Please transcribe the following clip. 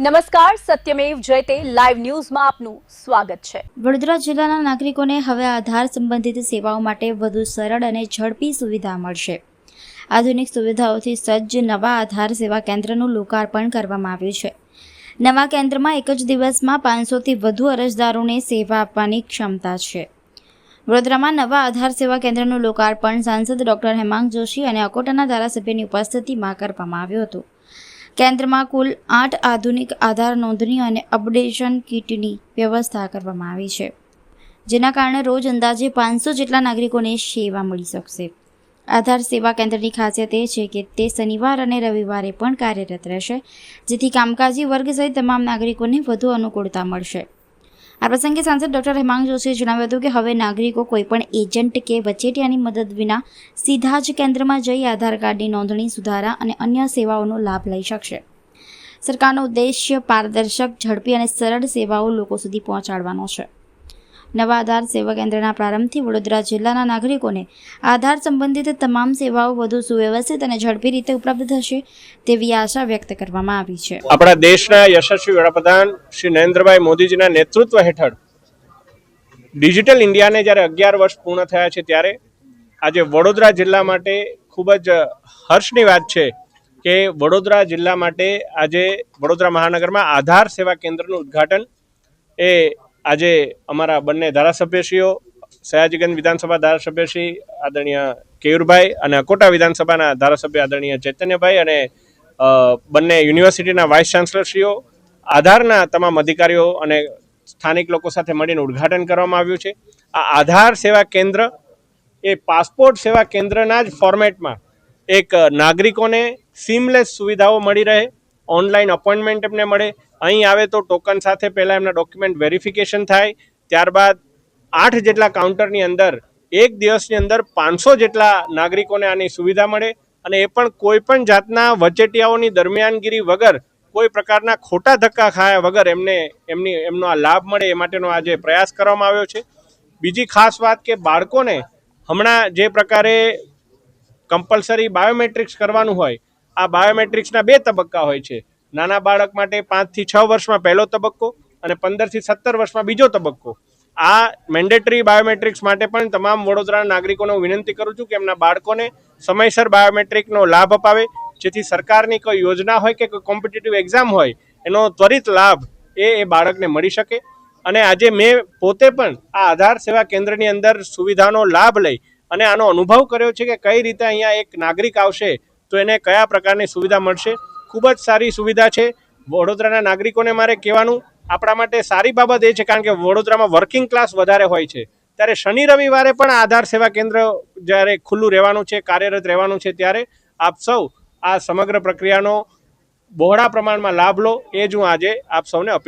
નમસ્કાર, સત્યમેવ જયતે લાઈવ ન્યૂઝમાં આપનું સ્વાગત છે। વડોદરા જિલ્લાના નાગરિકોને હવે આધાર સંબંધિત સેવાઓ માટે વધુ સરળ અને ઝડપી સુવિધા મળશે। આધુનિક સુવિધાઓથી સજ્જ નવા આધાર સેવા કેન્દ્રનું લોકાર્પણ કરવામાં આવ્યું છે। નવા કેન્દ્રમાં એક જ દિવસમાં 500થી વધુ અરજદારોને સેવા આપવાની ક્ષમતા છે। વડોદરામાં નવા આધાર સેવા કેન્દ્રનું લોકાર્પણ સાંસદ ડોક્ટર હેમાંગ જોશી અને અકોટાના ધારાસભ્યની ઉપસ્થિતિમાં કરવામાં આવ્યું હતું। કેન્દ્રમાં કુલ 8 આધુનિક આધાર નોંધણી અને અપડેશન કિટની વ્યવસ્થા કરવામાં આવી છે, જેના કારણે રોજ અંદાજે 500 જેટલા નાગરિકોને સેવા મળી શકશે। આધાર સેવા કેન્દ્રની ખાસિયત એ છે કે તે શનિવાર અને રવિવારે પણ કાર્યરત રહેશે, જેથી કામકાજી વર્ગ સહિત તમામ નાગરિકોને વધુ અનુકૂળતા મળશે। આ પ્રસંગે સાંસદ ડોક્ટર હેમાંગ જોશીએ જણાવ્યું હતું કે હવે નાગરિકો કોઈપણ એજન્ટ કે વચેટિયાની મદદ વિના સીધા જ કેન્દ્રમાં જઈ આધાર કાર્ડની નોંધણી, સુધારા અને અન્ય સેવાઓનો લાભ લઈ શકશે। સરકારનો ઉદ્દેશ્ય પારદર્શક, ઝડપી અને સરળ સેવાઓ લોકો સુધી પહોંચાડવાનો છે। નવા આધાર સેવા કેન્દ્રના પ્રારંભથી વડોદરા જિલ્લાના નાગરિકોને આધાર સંબંધિત તમામ સેવાઓ વધુ સુવ્યવસ્થિત અને ઝડપી રીતે ઉપલબ્ધ થશે તેવી આશા વ્યક્ત કરવામાં આવી છે। આપણા દેશના યશસ્વી વડાપ્રધાન શ્રી નરેન્દ્રભાઈ મોદીજીના નેતૃત્વ હેઠળ ડિજિટલ ઇન્ડિયાને જ્યારે 11 વર્ષ પૂર્ણ થયા છે, ત્યારે આજે વડોદરા જિલ્લા માટે ખૂબ જ હર્ષની વાત છે કે વડોદરા જિલ્લા માટે આજે વડોદરા મહાનગરમાં આધાર સેવા કેન્દ્રનું ઉદ્ઘાટન એ આજે અમારા બંને ધારાસભ્યશ્રીઓ, સયાજીગંજ વિધાનસભા ધારાસભ્યશ્રી આદરણીય કેયુરભાઈ અને અકોટા વિધાનસભાના ધારાસભ્ય આદરણીય ચૈતન્યભાઈ અને બંને યુનિવર્સિટીના વાઇસ ચાન્સલરશ્રીઓ, આધારના તમામ અધિકારીઓ અને સ્થાનિક લોકો સાથે મળીને ઉદ્ઘાટન કરવામાં આવ્યું છે। આ આધાર સેવા કેન્દ્ર એ પાસપોર્ટ સેવા કેન્દ્રના જ ફોર્મેટમાં એક નાગરિકોને સીમલેસ સુવિધાઓ મળી રહે, ઓનલાઈન અપોઇન્ટમેન્ટ એમને મળે, અહીં આવે તો ટોકન સાથે પહેલાં એમના ડોક્યુમેન્ટ વેરિફિકેશન થાય, ત્યારબાદ 8 જેટલા કાઉન્ટરની અંદર એક દિવસની અંદર 500 જેટલા નાગરિકોને આની સુવિધા મળે અને એ પણ કોઈ પણ જાતના વચેટિયાઓની દરમિયાનગીરી વગર, કોઈ પ્રકારના ખોટા ધક્કા ખાયા વગર એમનો આ લાભ મળે એ માટેનો આજે પ્રયાસ કરવામાં આવ્યો છે। બીજી ખાસ વાત કે બાળકોને હમણાં જે પ્રકારે કમ્પલસરી બાયોમેટ્રિક્સ કરવાનું હોય, આ બાયોમેટ્રિક્સના 2 તબક્કા હોય છે। નાના બાળક માટે 5 થી 6 વર્ષમાં પહેલો તબક્કો અને 15 થી 17 વર્ષમાં બીજો તબક્કો। આ મેન્ડેટરી બાયોમેટ્રિક્સ માટે પણ તમામ વડોદરાના નાગરિકોને હું વિનંતી કરું છું કે એમના બાળકોને સમયસર બાયોમેટ્રિકનો લાભ અપાવે, જેથી સરકારની કોઈ યોજના હોય કે કોઈ કોમ્પિટિટિવ એક્ઝામ હોય એનો ત્વરિત લાભ એ બાળકને મળી શકે। અને આજે મેં પોતે પણ આ આધાર સેવા કેન્દ્રની અંદર સુવિધાનો લાભ લઈ અને આનો અનુભવ કર્યો છે કે કઈ રીતે અહીંયા એક નાગરિક આવશે તો એને કયા પ્રકારની સુવિધા મળશે। ખૂબ જ સારી સુવિધા છે। વડોદરાના નાગરિકોને મારે કહેવાનું, આપણા માટે સારી બાબત એ છે કારણ કે વડોદરામાં વર્કિંગ ક્લાસ વધારે હોય છે, ત્યારે શનિ રવિવારે પણ આધાર સેવા કેન્દ્ર જ્યારે ખુલ્લું રહેવાનું છે, કાર્યરત રહેવાનું છે, ત્યારે આપ સૌ આ સમગ્ર પ્રક્રિયાનો બહોળા પ્રમાણમાં લાભ લો, એ જ હું આજે આપ સૌને અપીલ